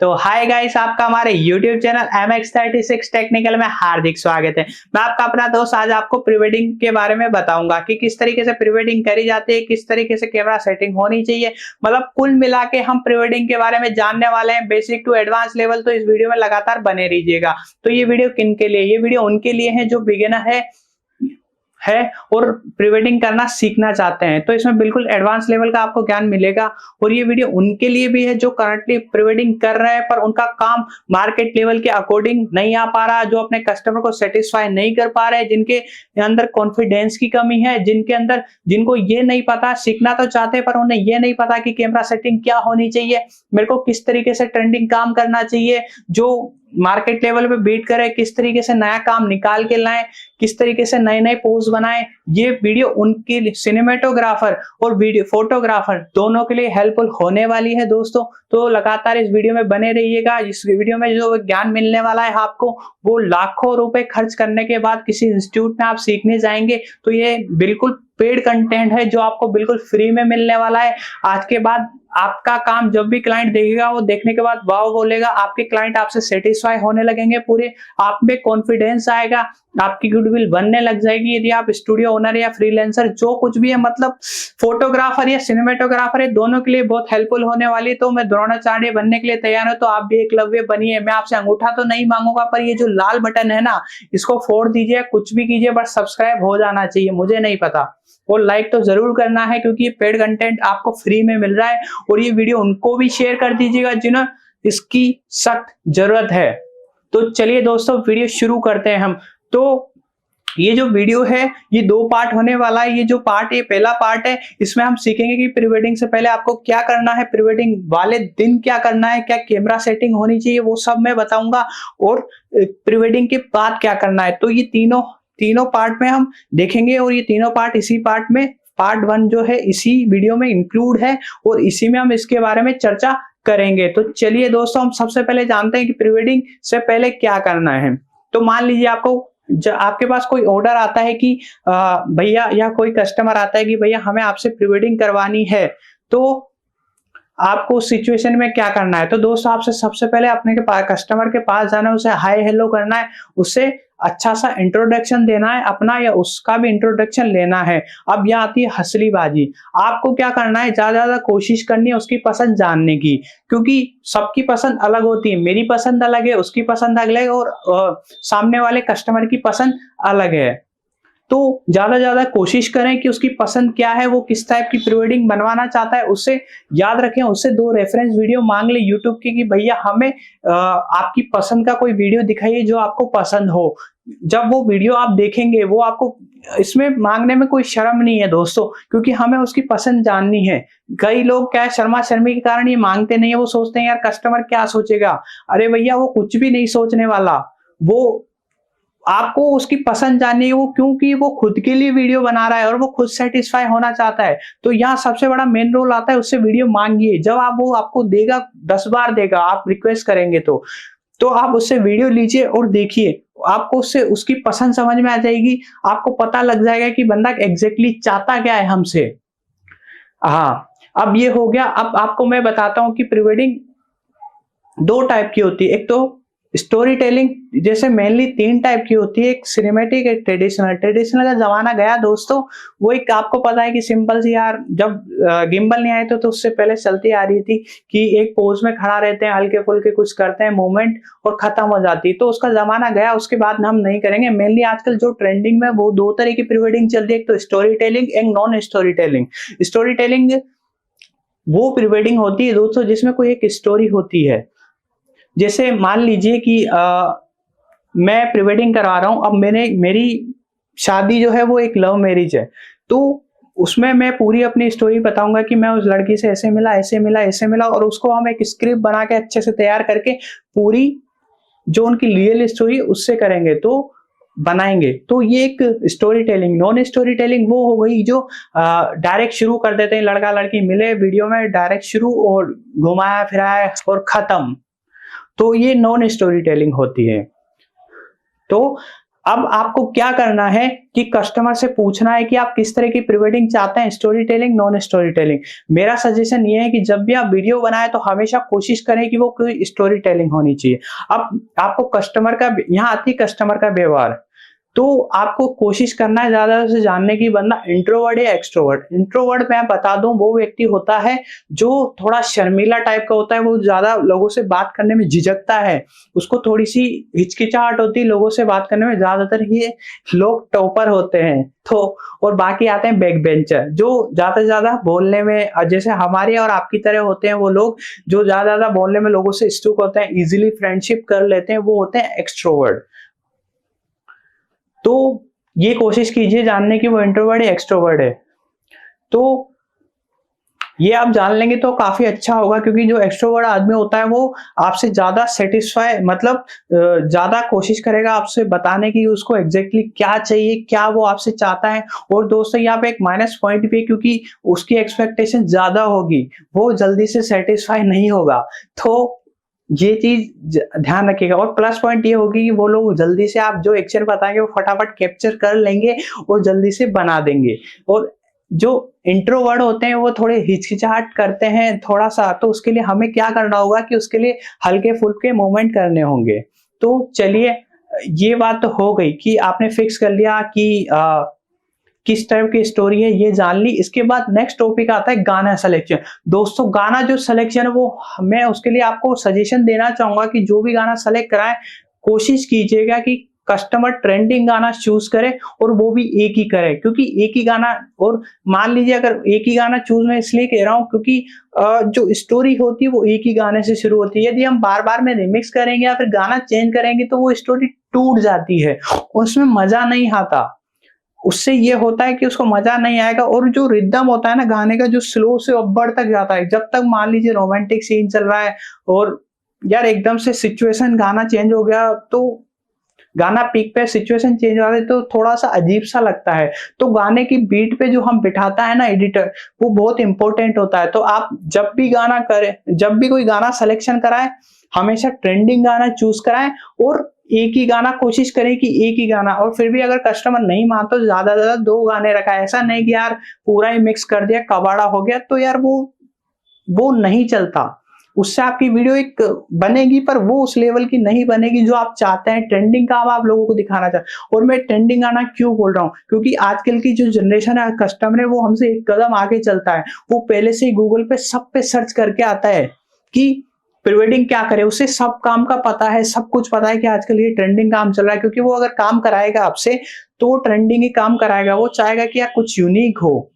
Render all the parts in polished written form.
तो hi guys, आपका हमारे YouTube चैनल MX36 टेक्निकल में हार्दिक स्वागत है। मैं आपका अपना दोस्त आज आपको प्री वेडिंग के बारे में बताऊंगा कि किस तरीके से प्री वेडिंग करी जाती है, किस तरीके से कैमरा सेटिंग होनी चाहिए। मतलब कुल मिला के हम प्री वेडिंग के बारे में जानने वाले हैं, बेसिक टू एडवांस लेवल। तो इस वीडियो में लगातार बने रहिएगा। तो ये वीडियो किन के लिए? ये वीडियो उनके लिए है जो बिगिनर है और प्री वेडिंग करना सीखना चाहते हैं। तो इसमें बिल्कुल एडवांस लेवल का आपको ज्ञान मिलेगा। और ये वीडियो उनके लिए भी है जो करंटली प्री वेडिंग कर रहे हैं पर उनका काम मार्केट लेवल के अकॉर्डिंग नहीं आ पा रहा, जो अपने कस्टमर को सेटिस्फाई नहीं कर पा रहे, जिनके अंदर कॉन्फिडेंस की कमी है, जिनको ये नहीं पता, सीखना तो चाहते हैं पर उन्हें ये नहीं पता कि कैमरा सेटिंग क्या होनी चाहिए, मेरे को किस तरीके से ट्रेंडिंग काम करना चाहिए जो मार्केट लेवल पे बीट करे, किस तरीके से नया काम निकाल के लाएं, किस तरीके से नए नए पोज बनाएं। ये वीडियो उनके लिए सिनेमेटोग्राफर और वीडियो फोटोग्राफर दोनों के लिए हेल्पफुल होने वाली है दोस्तों। तो लगातार इस वीडियो में बने रहिएगा। इस वीडियो में जो ज्ञान मिलने वाला है आपको, वो लाखों रुपए खर्च करने के बाद किसी इंस्टीट्यूट में आप सीखने जाएंगे तो ये बिल्कुल पेड कंटेंट है जो आपको बिल्कुल फ्री में मिलने वाला है। आज के बाद आपका काम जब भी क्लाइंट देखेगा वो देखने के बाद वाव बोलेगा, आपके क्लाइंट आपसे सेटिस्फाई होने लगेंगे, पूरे आप में कॉन्फिडेंस आएगा, आपकी गुडविल बनने लग जाएगी। यदि आप स्टूडियो ओनर या फ्रीलांसर जो कुछ भी है, मतलब फोटोग्राफर या सिनेमेटोग्राफर है, दोनों के लिए बहुत हेल्पफुल होने वाली। तो मैं द्रोणाचार्य बनने के लिए तैयार हूं, तो आप भी एकलव्य बनिए। मैं आपसे अंगूठा तो नहीं मांगूंगा पर ये जो लाल बटन है ना, इसको फोड़ दीजिए, कुछ भी कीजिए, बस सब्सक्राइब हो जाना चाहिए। मुझे नहीं पता, और लाइक तो जरूर करना है क्योंकि ये पेड कंटेंट आपको फ्री में मिल रहा है। और ये वीडियो उनको भी शेयर कर दीजिएगा जिन्हें इसकी सख्त जरूरत है। तो चलिए दोस्तों, वीडियो शुरू करते हैं हम। तो ये जो वीडियो है ये दो पार्ट होने वाला है। ये जो पार्ट, ये पहला पार्ट है, इसमें हम सीखेंगे कि प्री वेडिंग से पहले आपको क्या करना है, प्री वेडिंग वाले दिन क्या करना है, क्या कैमरा सेटिंग होनी चाहिए, वो सब मैं बताऊंगा, और प्री वेडिंग के बाद क्या करना है। तो ये तीनों पार्ट में हम देखेंगे, और ये तीनों पार्ट इसी पार्ट में, पार्ट 1 जो है इसी वीडियो में इंक्लूड है और इसी में हम इसके बारे में चर्चा करेंगे। तो चलिए दोस्तों, हम सबसे पहले जानते हैं कि प्री वेडिंग से पहले क्या करना है। तो मान लीजिए आपके पास कोई ऑर्डर आता है कि भैया, या कोई कस्टमर आता है कि भैया हमें आपसे प्री वेडिंग करवानी है, तो आपको उस सिचुएशन में क्या करना है। तो दोस्तों, आपसे सबसे पहले अपने के कस्टमर के पास जाना है, उसे हाय हेलो करना है, उससे अच्छा सा इंट्रोडक्शन देना है अपना, या उसका भी इंट्रोडक्शन लेना है। अब यहाँ आती है हंसलीबाजी। आपको क्या करना है, ज्यादा कोशिश करनी है उसकी पसंद जानने की, क्योंकि सबकी पसंद अलग होती है। मेरी पसंद अलग है, उसकी पसंद अलग है, और सामने वाले कस्टमर की पसंद अलग है। तो ज्यादा कोशिश करें कि उसकी पसंद क्या है, वो किस टाइप की प्री वेडिंग बनवाना चाहता है। उससे याद रखें, उससे 2 रेफरेंस वीडियो मांग ले यूट्यूब की कि भैया हमें आपकी पसंद का कोई वीडियो दिखाइए जो आपको पसंद हो। जब वो वीडियो आप देखेंगे, वो आपको, इसमें मांगने में कोई शर्म नहीं है दोस्तों, क्योंकि हमें उसकी पसंद जाननी है। कई लोग क्या है, शर्मा शर्मी के कारण ये मांगते नहीं है। वो सोचते हैं यार कस्टमर क्या सोचेगा। अरे भैया, वो कुछ भी नहीं सोचने वाला। वो आपको उसकी पसंद जाननी है, वो क्योंकि वो खुद के लिए वीडियो बना रहा है और वो खुद सेटिस्फाई होना चाहता है। तो यहाँ सबसे बड़ा मेन रोल आता है, उससे वीडियो मांगिए। जब वो आपको देगा, 10 बार देगा, आप रिक्वेस्ट करेंगे तो आप उससे वीडियो लीजिए और देखिए। आपको उससे उसकी पसंद समझ में आ जाएगी। आपको पता लग जाएगा कि बंदा एग्जैक्टली चाहता क्या है हमसे। हाँ, अब ये हो गया। अब आपको मैं बताता हूँ कि प्री वेडिंग 2 टाइप की होती है। एक तो स्टोरी टेलिंग, जैसे मेनली 3 टाइप की होती है, एक सिनेमैटिक, एक ट्रेडिशनल। ट्रेडिशनल का जमाना गया दोस्तों। वो एक आपको पता है कि सिंपल सी, यार जब गिम्बल नहीं आए तो उससे पहले चलती आ रही थी कि एक पोज में खड़ा रहते हैं, हल्के फुल्के कुछ करते हैं मूवमेंट और खत्म हो जाती है। तो उसका जमाना गया, उसके बाद हम नहीं करेंगे। मेनली आजकल जो ट्रेंडिंग में वो 2 तरह की प्री वेडिंग चल रही है, एक तो स्टोरी टेलिंग, एक non story telling. Story telling वो प्री वेडिंग होती है दोस्तों जिसमें कोई एक स्टोरी होती है। जैसे मान लीजिए कि मैं प्री वेडिंग करवा रहा हूं। अब मेरी शादी जो है वो एक लव मैरिज है, तो उसमें मैं पूरी अपनी स्टोरी बताऊंगा कि मैं उस लड़की से ऐसे मिला, और उसको हम एक स्क्रिप्ट बना के अच्छे से तैयार करके पूरी जो उनकी रियल स्टोरी उससे करेंगे, तो बनाएंगे। तो ये एक story telling. Non story telling वो हो गई जो डायरेक्ट शुरू कर देते हैं, लड़का लड़की मिले, वीडियो में डायरेक्ट शुरू और घुमाया फिराया और खत्म। तो ये नॉन स्टोरी टेलिंग होती है। तो अब आपको क्या करना है कि कस्टमर से पूछना है कि आप किस तरह की प्री वेडिंग चाहते हैं, story telling, non story telling. मेरा सजेशन ये है कि जब भी आप वीडियो बनाएं तो हमेशा कोशिश करें कि वो कोई स्टोरी टेलिंग होनी चाहिए। अब आपको कस्टमर का, यहाँ आती है कस्टमर का व्यवहार। तो आपको कोशिश करना है ज़्यादा से जानने की बंदा इंट्रोवर्ट या एक्सट्रोवर्ट। इंट्रोवर्ट मैं बता दूं वो व्यक्ति होता है जो थोड़ा शर्मीला टाइप का होता है, वो ज़्यादा लोगों से बात करने में झिझकता है, उसको थोड़ी सी हिचकिचाहट होती है लोगों से बात करने में। ज़्यादातर ये लोग टॉपर होते हैं। तो और बाकी आते हैं बैक बेंचर, जो ज़्यादा से ज़्यादा बोलने में, जैसे हमारे और आपकी तरह होते हैं वो लोग जो ज़्यादा बोलने में लोगों से स्टूक होते हैं, इजीली फ्रेंडशिप कर लेते हैं, वो होते हैं एक्सट्रोवर्ट। तो ये कोशिश कीजिए जानने की वो इंट्रोवर्ट या एक्सट्रोवर्ट है। तो ये आप जान लेंगे तो काफी अच्छा होगा, क्योंकि जो एक्सट्रोवर्ट आदमी होता है वो आपसे ज्यादा सेटिस्फाई, मतलब ज्यादा कोशिश करेगा आपसे बताने की उसको एग्जैक्टली क्या चाहिए, क्या वो आपसे चाहता है। और दोस्तों यहाँ पे एक माइनस पॉइंट भी है, क्योंकि उसकी एक्सपेक्टेशन ज्यादा होगी, वो जल्दी से सेटिस्फाई नहीं होगा। तो ये चीज ध्यान रखिएगा। और प्लस पॉइंट ये होगी कि वो लोग जल्दी से आप जो एक्शन बताएंगे वो फटाफट कैप्चर कर लेंगे और जल्दी से बना देंगे। और जो इंट्रोवर्ट होते हैं वो थोड़े हिचकिचाहट करते हैं थोड़ा सा, तो उसके लिए हमें क्या करना होगा कि उसके लिए हल्के फुल्के मूवमेंट करने होंगे। तो चलिए, ये बात तो हो गई कि आपने फिक्स कर लिया कि किस टाइप की स्टोरी है, ये जान ली। इसके बाद नेक्स्ट टॉपिक आता है गाना सिलेक्शन। दोस्तों गाना जो सिलेक्शन है वो मैं उसके लिए आपको सजेशन देना चाहूंगा कि जो भी गाना सेलेक्ट कराएं कोशिश कीजिएगा कि कस्टमर ट्रेंडिंग गाना चूज करे, और वो भी एक ही करे, क्योंकि एक ही गाना, और मान लीजिए अगर एक ही गाना चूज मैं इसलिए कह रहा हूं क्योंकि जो स्टोरी होती है वो एक ही गाने से शुरू होती है। यदि हम बार बार में रिमिक्स करेंगे या फिर गाना चेंज करेंगे तो वो स्टोरी टूट जाती है, उसमें मजा नहीं आता। उससे ये होता है कि उसको मजा नहीं आएगा। और जो रिदम होता है ना गाने का, जो स्लो से अब्बड़ तक जाता है, जब तक मान लीजिए रोमांटिक सीन चल रहा है और यार एकदम से सिचुएशन गाना चेंज हो गया, तो गाना पीक पे सिचुएशन चेंज हो जाती है तो थोड़ा सा अजीब सा लगता है। तो गाने की बीट पे जो हम बिठाता है ना एडिटर, वो बहुत इंपॉर्टेंट होता है। तो आप जब भी गाना करें, जब भी कोई गाना सिलेक्शन कराएं, हमेशा ट्रेंडिंग गाना चूज कराएं और एक ही गाना कोशिश करें कि एक ही गाना। और फिर भी अगर कस्टमर नहीं मानता तो ज्यादा से ज्यादा 2 गाने रखा है। ऐसा नहीं कि यार पूरा ही मिक्स कर दिया, कबाड़ा हो गया, तो यार वो नहीं चलता। उससे आपकी वीडियो एक बनेगी पर वो उस लेवल की नहीं बनेगी जो आप चाहते हैं। ट्रेंडिंग काम आप लोगों को दिखाना चाहते हैं। और मैं ट्रेंडिंग गाना क्यों बोल रहा हूँ, क्योंकि आजकल की जो जनरेशन है, कस्टमर है, वो हमसे एक कदम आगे चलता है। वो पहले से ही गूगल पे सब पे सर्च करके आता है कि प्री वेडिंग क्या करे, उसे सब काम का पता है, सब कुछ पता है कि आजकल ये ट्रेंडिंग काम चल रहा है। क्योंकि वो अगर काम कराएगा आपसे तो ट्रेंडिंग ही काम कराएगा, वो चाहेगा कि यार कुछ यूनिक हो।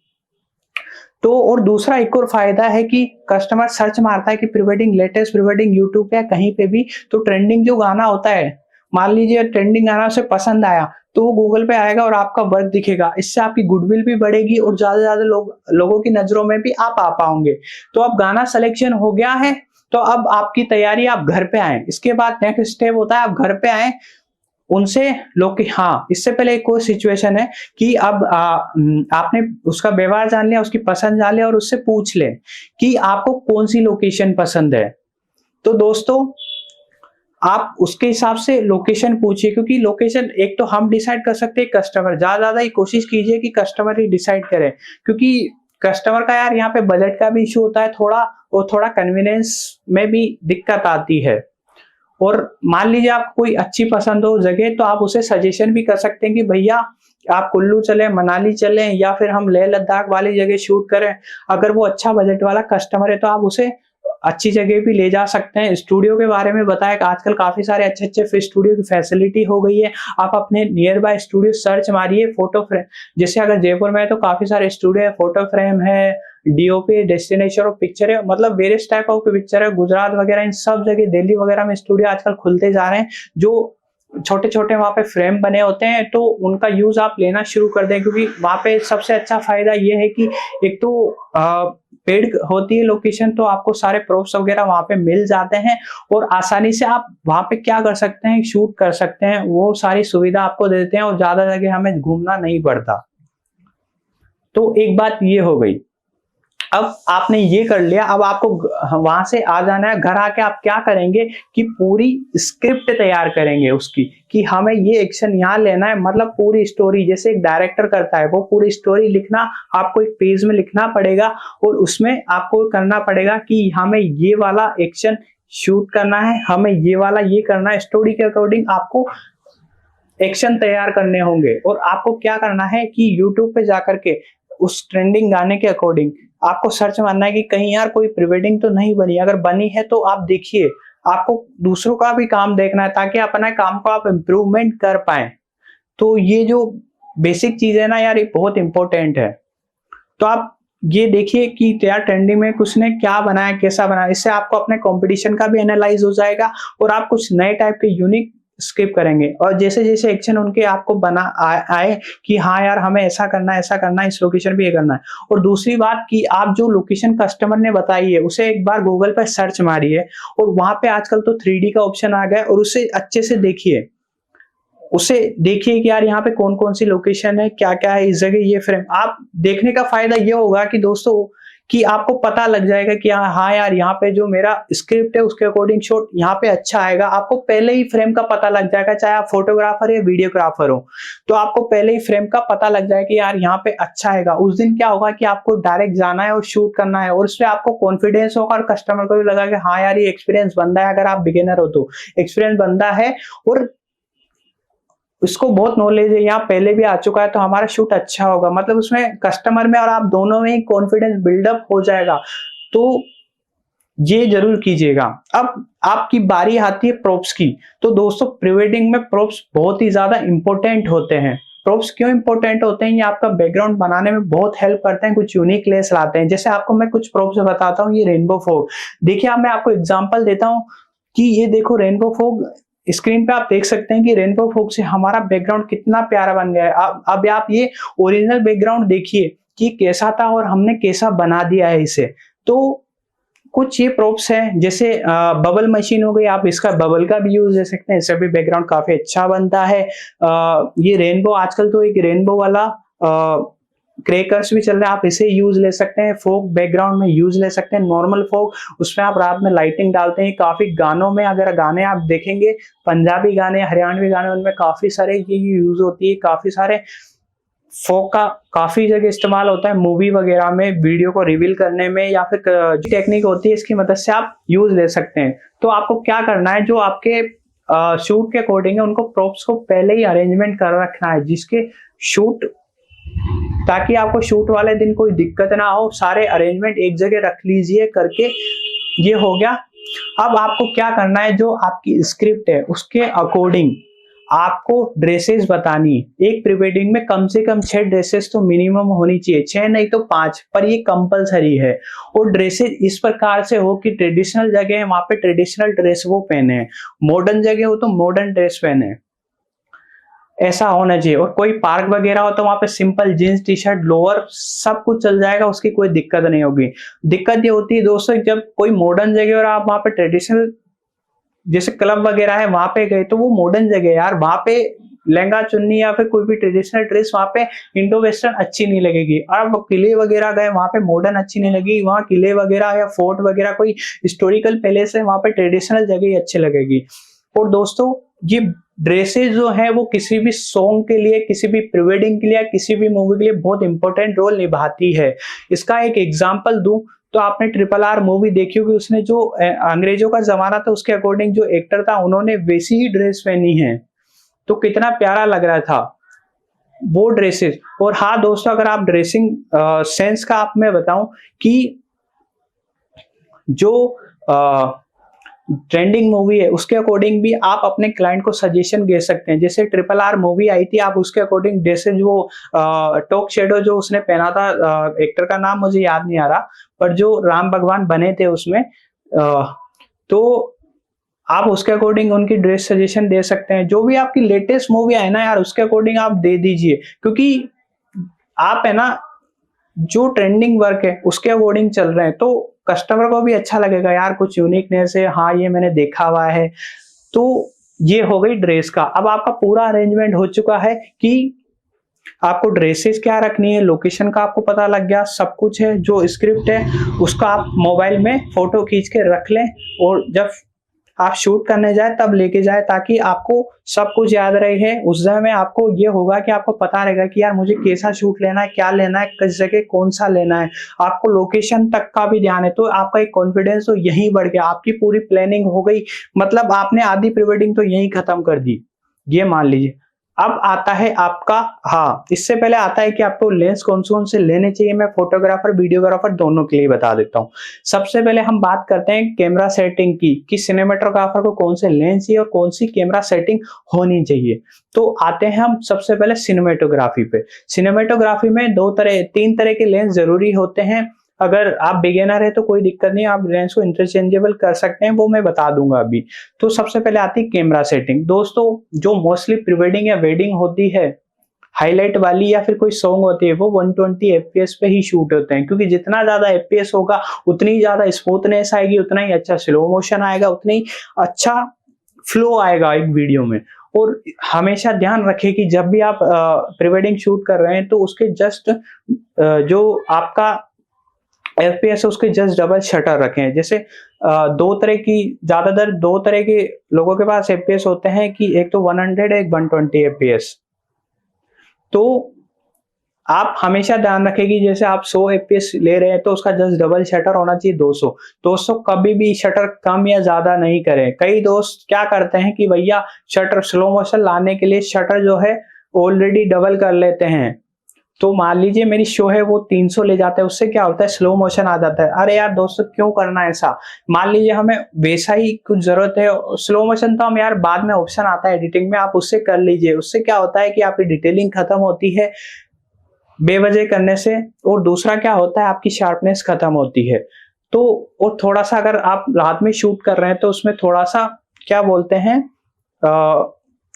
तो और दूसरा एक और फायदा है कि कस्टमर सर्च मारता है कि pre wedding, latest pre wedding YouTube पे या कहीं पे भी, तो ट्रेंडिंग जो गाना होता है, मान लीजिए ट्रेंडिंग गाना उसे पसंद आया तो वो गूगल पे आएगा और आपका वर्क दिखेगा। इससे आपकी गुडविल भी बढ़ेगी और ज्यादा से ज्यादा लोगों की नजरों में भी आप आ पाओगे। तो अब गाना सिलेक्शन हो गया है, तो अब आपकी तैयारी, आप घर पे आए। इसके बाद नेक्स्ट स्टेप होता है आप घर पे आए, उनसे लोग, हाँ इससे पहले एक और सिचुएशन है कि अब आपने उसका व्यवहार जान लिया, उसकी पसंद जान लिया, और उससे पूछ ले कि आपको कौन सी लोकेशन पसंद है। तो दोस्तों आप उसके हिसाब से लोकेशन पूछिए, क्योंकि लोकेशन एक तो हम डिसाइड कर सकते हैं, कस्टमर ज्यादा ही कोशिश कीजिए कि कस्टमर ही डिसाइड करे, क्योंकि कस्टमर का यार यहाँ पे बजट का भी इशू होता है थोड़ा, और थोड़ा कन्वीनियंस में भी दिक्कत आती है। और मान लीजिए आप कोई अच्छी पसंद हो जगह, तो आप उसे सजेशन भी कर सकते हैं कि भैया आप कुल्लू चलें, मनाली चलें, या फिर हम लेह लद्दाख वाली जगह शूट करें। अगर वो अच्छा बजट वाला कस्टमर है तो आप उसे अच्छी जगह भी ले जा सकते हैं। स्टूडियो के बारे में बताया कि आजकल काफी सारे अच्छे अच्छे स्टूडियो की फैसिलिटी हो गई है। आप अपने नियर बाय स्टूडियो सर्च मारिए, फोटो फ्रेम, जैसे अगर जयपुर में है तो काफी सारे स्टूडियो है, फोटो फ्रेम है, डीओपी, डेस्टिनेशन ऑफ पिक्चर है, मतलब वेरियस टाइप ऑफ पिक्चर है। गुजरात वगैरह इन सब जगह, दिल्ली वगैरह में स्टूडियो आजकल खुलते जा रहे हैं, जो छोटे छोटे वहां पे फ्रेम बने होते हैं, तो उनका यूज आप लेना शुरू कर दें। क्योंकि वहां पे सबसे अच्छा फायदा ये है कि एक तो पेड होती है लोकेशन, तो आपको सारे प्रूफ्स वगैरह वहां पे मिल जाते हैं, और आसानी से आप वहां पे क्या कर सकते हैं, शूट कर सकते हैं। वो सारी सुविधा आपको दे देते हैं और ज्यादा जगह हमें घूमना नहीं पड़ता। तो एक बात ये हो गई। अब आपने ये कर लिया, अब आपको वहां से आ जाना है। घर आके आप क्या करेंगे कि पूरी स्क्रिप्ट तैयार करेंगे उसकी, कि हमें ये एक्शन यहाँ लेना है, मतलब पूरी स्टोरी जैसे एक डायरेक्टर करता है वो पूरी स्टोरी लिखना आपको एक पेज में लिखना पड़ेगा, और उसमें आपको करना पड़ेगा कि हमें ये वाला एक्शन शूट करना है, हमें ये वाला ये करना है। स्टोरी के अकॉर्डिंग आपको एक्शन तैयार करने होंगे, और आपको क्या करना है कि YouTube पे जाकर के उस ट्रेंडिंग गाने के अकॉर्डिंग आपको सर्च मारना है कि कहीं यार कोई प्री वेडिंग तो नहीं बनी, अगर बनी है तो आप देखिए। आपको दूसरों का भी काम देखना है ताकि अपना काम को आप इम्प्रूवमेंट कर पाए। तो ये जो बेसिक चीज है ना यार, ये बहुत इंपॉर्टेंट है। तो आप ये देखिए कि यार ट्रेंडिंग में कुछ ने क्या बनाया, कैसा बनाया, इससे आपको अपने कंपटीशन का भी एनालाइज हो जाएगा, और आप कुछ नए टाइप के यूनिक स्किप करेंगे। और जैसे जैसे एक्शन उनके आपको बना आए कि हाँ यार हमें ऐसा करना है, ऐसा करना है, इस लोकेशन पे ये करना है। और दूसरी बात कि आप जो लोकेशन कस्टमर ने बताई है उसे एक बार गूगल पे सर्च मारिए, और वहां पे आजकल तो 3D का ऑप्शन आ गया है, और उसे अच्छे से देखिए। उसे देखिए कि यार यहाँ पे कौन कौन सी लोकेशन है, क्या क्या है इस जगह, ये फ्रेम। आप देखने का फायदा ये होगा कि दोस्तों कि आपको पता लग जाएगा कि हाँ यार यहाँ पे जो मेरा स्क्रिप्ट है उसके अकॉर्डिंग शॉट यहाँ पे अच्छा आएगा। आपको पहले ही फ्रेम का पता लग जाएगा, चाहे आप फोटोग्राफर या वीडियोग्राफर हो, तो आपको पहले ही फ्रेम का पता लग जाएगा कि यार यहाँ पे अच्छा आएगा। उस दिन क्या होगा कि आपको डायरेक्ट जाना है और शूट करना है, और उससे आपको कॉन्फिडेंस होगा, और कस्टमर को भी लगा कि हाँ यार ये एक्सपीरियंस बंदा है। अगर आप बिगिनर हो तो एक्सपीरियंस बंदा है और उसको बहुत नॉलेज है, यहाँ पहले भी आ चुका है, तो हमारा शूट अच्छा होगा। मतलब उसमें कस्टमर में और आप दोनों में कॉन्फिडेंस बिल्डअप हो जाएगा। तो ये जरूर कीजिएगा। अब आपकी बारी आती है प्रॉप्स की। तो दोस्तों प्री वेडिंग में प्रॉप्स बहुत ही ज्यादा इंपॉर्टेंट होते हैं। प्रॉप्स क्यों इंपॉर्टेंट होते हैं? ये आपका बैकग्राउंड बनाने में बहुत हेल्प करते हैं, कुछ यूनिकनेस लाते हैं। जैसे आपको मैं कुछ प्रॉप्स बताता हूँ। ये रेनबो फॉग, देखिए अब मैं आपको एग्जांपल देता हूँ कि ये देखो रेनबो फॉग, स्क्रीन पे आप देख सकते हैं कि रेनबो फॉग से हमारा बैकग्राउंड कितना प्यारा बन गया है। अब आप ये ओरिजिनल बैकग्राउंड देखिए कि कैसा था और हमने कैसा बना दिया है इसे। तो कुछ ये प्रोप्स हैं, जैसे बबल मशीन हो गई, आप इसका बबल का भी यूज ले सकते हैं, इससे भी बैकग्राउंड काफी अच्छा बनता है। ये रेनबो, आजकल तो एक रेनबो वाला क्रैकर्स भी चल रहा है, आप इसे यूज ले सकते हैं। फोक बैकग्राउंड में यूज ले सकते हैं, नॉर्मल फोक, उसमें आप रात में लाइटिंग डालते हैं। काफी गानों में, अगर गाने आप देखेंगे, पंजाबी गाने, हरियाणवी गाने, उनमें काफी सारे ये यूज होती है। काफी सारे फोक का काफी जगह इस्तेमाल होता है, मूवी वगैरह में वीडियो को रिवील करने में, या फिर जो टेक्निक होती है इसकी मदद से आप यूज ले सकते हैं। तो आपको क्या करना है, जो आपके शूट के अकॉर्डिंग है उनको प्रॉप्स को पहले ही अरेंजमेंट कर रखना है, जिसके शूट, ताकि आपको शूट वाले दिन कोई दिक्कत ना हो। सारे अरेंजमेंट एक जगह रख लीजिए करके। ये हो गया। अब आपको क्या करना है, जो आपकी स्क्रिप्ट है उसके अकॉर्डिंग आपको ड्रेसेस बतानी है। एक प्री वेडिंग में कम से कम 6 ड्रेसेस तो मिनिमम होनी चाहिए, 6 नहीं तो 5, पर ये कंपलसरी है। और ड्रेसेस इस प्रकार से हो कि ट्रेडिशनल जगह है वहां पे ट्रेडिशनल ड्रेस वो पहने, मॉडर्न जगह हो तो मॉडर्न ड्रेस पहने, ऐसा होना चाहिए। और कोई पार्क वगैरह हो तो वहां पे simple jeans T shirt lower सब कुछ चल जाएगा, उसकी कोई दिक्कत नहीं होगी। दिक्कत ये होती है दोस्तों, जब कोई मॉडर्न जगह और आप वहां पे ट्रेडिशनल, जैसे क्लब वगैरह है वहां पे गए, तो वो मॉडर्न जगह है यार, वहां पे लहंगा चुन्नी या फिर कोई भी ट्रेडिशनल ड्रेस वहां पे इंडो वेस्टर्न अच्छी नहीं लगेगी। और आप किले वगैरह गए वहां पे मॉडर्न अच्छी नहीं लगेगी, वहां किले वगैरह या फोर्ट वगैरह कोई हिस्टोरिकल पैलेस है वहां पे ट्रेडिशनल जगह ही अच्छी लगेगी। और दोस्तों ये ड्रेसेस जो है वो किसी भी सॉन्ग के लिए, किसी भी प्री वेडिंग के लिए, किसी भी मूवी के लिए बहुत इंपॉर्टेंट रोल निभाती है। इसका एक एग्जांपल दूं तो आपने RRR मूवी देखी होगी, उसने जो अंग्रेजों का जमाना था उसके अकॉर्डिंग जो एक्टर था उन्होंने वैसी ही ड्रेस पहनी है, तो कितना प्यारा लग रहा था वो ड्रेसेस। और हाँ दोस्तों, अगर आप ड्रेसिंग सेंस का आप मैं बताऊं कि जो ट्रेंडिंग मूवी है उसके अकॉर्डिंग भी आप अपने क्लाइंट को सजेशन दे सकते हैं। जैसे RRR मूवी आई थी, आप उसके अकॉर्डिंग जैसे जो टॉक शेडो जो उसने पहना था, एक्टर का नाम मुझे याद नहीं आ रहा, पर जो राम भगवान बने थे उसमें, तो आप उसके अकॉर्डिंग उनकी ड्रेस सजेशन दे सकते हैं। जो भी आपकी लेटेस्ट मूवी है ना यार, उसके अकॉर्डिंग आप दे दीजिए, क्योंकि आप है ना जो ट्रेंडिंग वर्क है उसके अकॉर्डिंग चल रहे हैं, तो कस्टमर को भी अच्छा लगेगा यार, कुछ यूनिकनेस है, हाँ ये मैंने देखा हुआ है। तो ये हो गई ड्रेस का। अब आपका पूरा अरेंजमेंट हो चुका है कि आपको ड्रेसेस क्या रखनी है, लोकेशन का आपको पता लग गया, सब कुछ है। जो स्क्रिप्ट है उसका आप मोबाइल में फोटो खींच के रख लें और जब आप शूट करने जाए तब लेके जाए, ताकि आपको सब कुछ याद रहे। उस समय आपको ये होगा कि आपको पता रहेगा कि यार मुझे कैसा शूट लेना है, क्या लेना है, किस जगह कौन सा लेना है। आपको लोकेशन तक का भी ध्यान है, तो आपका एक कॉन्फिडेंस तो यहीं बढ़ गया, आपकी पूरी प्लानिंग हो गई। मतलब आपने आधी प्री वेडिंग तो यहीं खत्म कर दी, ये मान लीजिए। अब आता है आपका, हाँ इससे पहले आता है कि आपको लेंस कौन से लेने चाहिए। मैं फोटोग्राफर वीडियोग्राफर दोनों के लिए बता देता हूँ। सबसे पहले हम बात करते हैं कैमरा सेटिंग की, कि सिनेमेटोग्राफर को कौन से लेंस चाहिए और कौन सी कैमरा सेटिंग होनी चाहिए। तो आते हैं हम सबसे पहले सिनेमेटोग्राफी पे। सिनेमेटोग्राफी में तीन तरह के लेंस जरूरी होते हैं। अगर आप बिगिनर है तो कोई दिक्कत नहीं, आप लेंस को इंटरचेंजेबल कर सकते हैं, वो मैं बता दूंगा अभी। तो सबसे पहले आती है कैमरा सेटिंग। दोस्तों जो मोस्टली प्री वेडिंग या वेडिंग होती है, हाईलाइट वाली या फिर कोई सॉन्ग होती है, वो 120 एफपीएस पे ही शूट होते हैं, क्योंकि जितना ज्यादा एफपीएस होगा उतनी ज्यादा स्मूथनेस आएगी, उतना ही अच्छा स्लो मोशन आएगा, उतनी ही अच्छा फ्लो आएगा एक वीडियो में। और हमेशा ध्यान रखें कि जब भी आप प्री वेडिंग शूट कर रहे हैं तो उसके जस्ट जो आपका एफपीएस है उसके जस्ट डबल शटर रखें। जैसे ज्यादातर दो तरह के लोगों के पास एफपीएस होते हैं, कि एक तो 100 एक 120 एफपीएस। तो आप हमेशा ध्यान रखें कि जैसे आप 100 एफपीएस ले रहे हैं तो उसका जस्ट डबल शटर होना चाहिए 200। दोस्तों कभी भी शटर कम या ज्यादा नहीं करें। कई दोस्त क्या करते हैं कि भैया शटर स्लो मोशन लाने के लिए शटर जो है ऑलरेडी डबल कर लेते हैं। तो मान लीजिए मेरी शो है वो 300 ले जाता है, उससे क्या होता है स्लो मोशन आ जाता है। अरे यार दोस्तों क्यों करना है ऐसा। मान लीजिए हमें वैसा ही कुछ जरूरत है, स्लो मोशन तो हम यार बाद में ऑप्शन आता है एडिटिंग में, आप उससे कर लीजिए। उससे क्या होता है कि आपकी डिटेलिंग खत्म होती है बेवजह करने से, और दूसरा क्या होता है आपकी शार्पनेस खत्म होती है। तो और थोड़ा सा अगर आप रात में शूट कर रहे हैं तो उसमें थोड़ा सा क्या बोलते हैं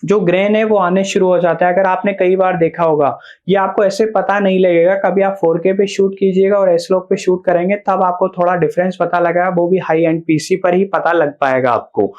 जो ग्रेन है वो आने शुरू हो जाता है। अगर आपने कई बार देखा होगा, ये आपको ऐसे पता नहीं लगेगा। कभी आप 4K पे शूट कीजिएगा और एसलॉग पे शूट करेंगे तब आपको थोड़ा डिफरेंस पता लगेगा, वो भी हाई एंड पीसी पर ही पता लग पाएगा आपको।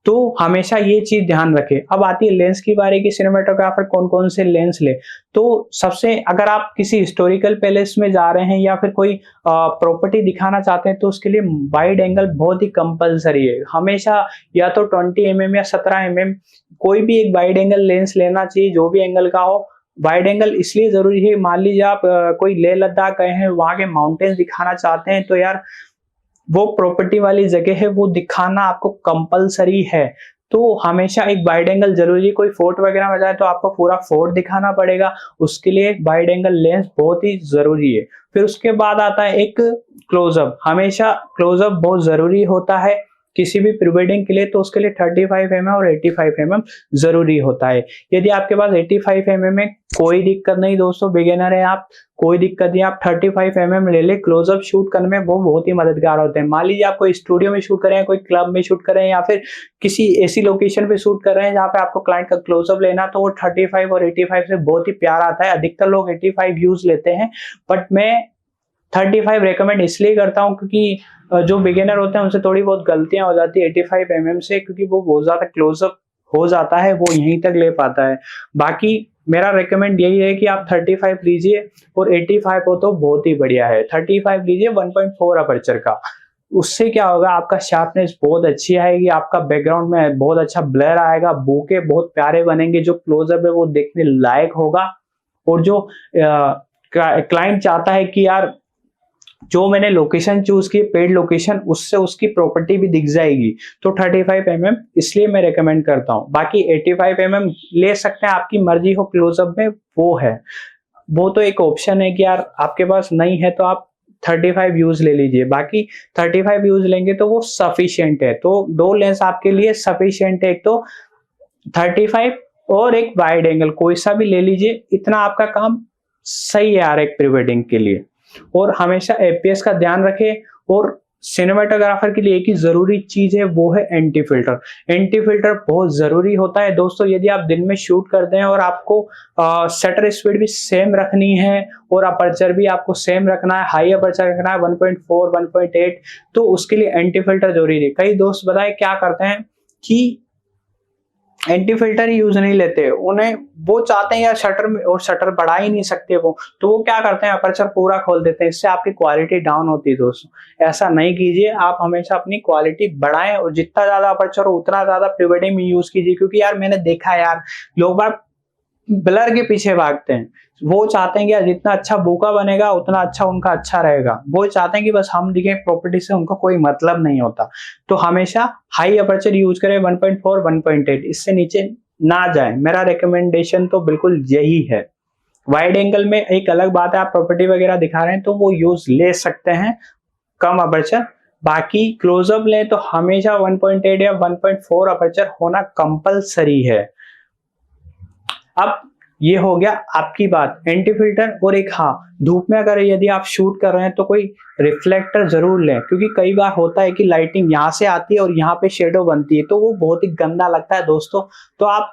तो हमेशा ये चीज ध्यान रखें। अब आती है लेंस की बारी की सिनेमेटोग्राफर कौन कौन से लेंस ले। तो सबसे अगर आप किसी हिस्टोरिकल पैलेस में जा रहे हैं या फिर कोई प्रॉपर्टी दिखाना चाहते हैं तो उसके लिए वाइड एंगल बहुत ही कंपलसरी है। हमेशा या तो 20 mm या 17 mm कोई भी एक वाइड एंगल लेंस लेना चाहिए, जो भी एंगल का हो। वाइड एंगल इसलिए जरूरी है, मान लीजिए आप कोई लेह लद्दाख गए हैं, वहां के माउंटेन्स दिखाना चाहते हैं, तो यार वो प्रॉपर्टी वाली जगह है, वो दिखाना आपको कंपलसरी है। तो हमेशा एक वाइड एंगल जरूरी। कोई फोर्ट वगैरह में जाए तो आपको पूरा फोर्ट दिखाना पड़ेगा, उसके लिए एक वाइड एंगल लेंस बहुत ही जरूरी है। फिर उसके बाद आता है एक क्लोजअप। हमेशा क्लोजअप बहुत जरूरी होता है किसी भी प्री वेडिंग के लिए, तो उसके लिए 35 mm और 85 mm जरूरी होता है। यदि आपके पास 85 mm में कोई दिक्कत नहीं, दोस्तों बिगिनर है आप, कोई दिक्कत नहीं, आप 35 mm ले ले। क्लोजअप शूट करने में वो बहुत ही मददगार होते हैं। मान लीजिए आप कोई स्टूडियो में शूट कर रहे हैं, कोई क्लब में शूट कर रहे हैं, या फिर किसी ऐसी लोकेशन पे शूट कर रहे हैं जहाँ पे आपको क्लाइंट का क्लोजअप लेना, तो वो 35 और 85 से बहुत ही प्यारा आता है। अधिकतर लोग 85 यूज लेते हैं, बट मैं 35 रेकमेंड इसलिए करता हूँ क्योंकि जो बिगिनर होते हैं उनसे थोड़ी बहुत गलतियां हो जाती है 85 mm से, क्योंकि वो बहुत ज्यादा क्लोजअप हो जाता है, वो यहीं तक ले पाता है। बाकी मेरा रेकमेंड यही है कि आप 35 लीजिए, और 85 हो तो बहुत ही बढ़िया है। 35 लीजिए 1.4 अपर्चर का, उससे क्या होगा आपका शार्पनेस बहुत अच्छी आएगी, आपका बैकग्राउंड में बहुत अच्छा ब्लर आएगा, बूके बहुत प्यारे बनेंगे, जो क्लोजअप है वो देखने लायक होगा। और जो क्लाइंट चाहता है कि यार जो मैंने लोकेशन चूज की पेड लोकेशन, उससे उसकी प्रॉपर्टी भी दिख जाएगी, तो 35 mm इसलिए मैं रेकमेंड करता हूं। बाकी 85 mm ले सकते हैं, आपकी मर्जी हो क्लोजअप में, वो है, वो तो एक ऑप्शन है कि यार आपके पास नहीं है तो आप 35 यूज ले लीजिए। बाकी 35 यूज लेंगे तो वो सफिशिएंट है। तो दो लेंस आपके लिए सफिशिएंट है, एक तो 35 और एक वाइड एंगल, कोई सा भी ले लीजिए, इतना आपका काम सही है यार एक प्री वेडिंग के लिए। और हमेशा एफपीएस का ध्यान रखें। और सिनेमेटोग्राफर के लिए एक ही जरूरी चीज है, वो है एंटी फिल्टर। एंटी फिल्टर बहुत जरूरी होता है दोस्तों। यदि आप दिन में शूट करते हैं और आपको शटर स्पीड भी सेम रखनी है और अपर्चर भी आपको सेम रखना है, हाई अपर्चर रखना है 1.4 1.8, तो उसके लिए एंटी फिल्टर जरूरी है। कई दोस्त बताए क्या करते हैं कि एंटी फिल्टर ही यूज नहीं लेते, उन्हें वो चाहते हैं यार शटर में, और शटर बढ़ा ही नहीं सकते वो, तो वो क्या करते हैं अपर्चर पूरा खोल देते हैं, इससे आपकी क्वालिटी डाउन होती है दोस्तों। ऐसा नहीं कीजिए, आप हमेशा अपनी क्वालिटी बढ़ाएं और जितना ज्यादा अपर्चर हो उतना ज्यादा प्रीवेडिंग में यूज कीजिए, क्योंकि यार मैंने देखा है यार लोग बार ब्लर के पीछे भागते हैं, वो चाहते हैं कि यार जितना अच्छा बोका बनेगा उतना अच्छा उनका अच्छा रहेगा, वो चाहते हैं कि बस हम दिखे प्रॉपर्टी से, उनको कोई मतलब नहीं होता। तो हमेशा हाई अपर्चर यूज करें 1.4 1.8, इससे नीचे ना जाए, मेरा रिकमेंडेशन तो बिल्कुल यही है। वाइड एंगल में एक अलग बात है, आप प्रॉपर्टी वगैरह दिखा रहे हैं तो वो यूज ले सकते हैं कम अपर्चर, बाकी क्लोजअप लें तो हमेशा 1.8 या 1.4 अपर्चर होना कंपलसरी है। अब ये हो गया आपकी बात एंटी फिल्टर, और एक हाँ, धूप में अगर यदि आप शूट कर रहे हैं तो कोई रिफ्लेक्टर जरूर लें, क्योंकि कई बार होता है कि लाइटिंग यहाँ से आती है और यहाँ पे शेडो बनती है, तो वो बहुत ही गंदा लगता है दोस्तों। तो आप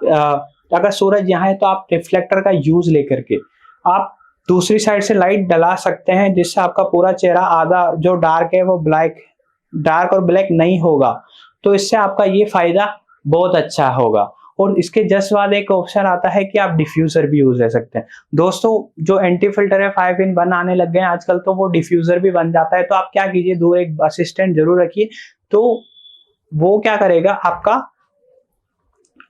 अगर सूरज यहाँ है तो आप रिफ्लेक्टर का यूज लेकर के आप दूसरी साइड से लाइट डला सकते हैं, जिससे आपका पूरा चेहरा आधा जो डार्क है वो डार्क और ब्लैक नहीं होगा, तो इससे आपका ये फायदा बहुत अच्छा होगा। और इसके जस्ट बाद एक ऑप्शन आता है कि आप डिफ्यूजर भी यूज ले सकते हैं दोस्तों। जो एंटी फिल्टर है 5-in-1 आने लग गए हैं आजकल, तो वो डिफ्यूजर भी बन जाता है। तो आप क्या कीजिए, दूर एक असिस्टेंट जरूर रखिए, तो वो क्या करेगा आपका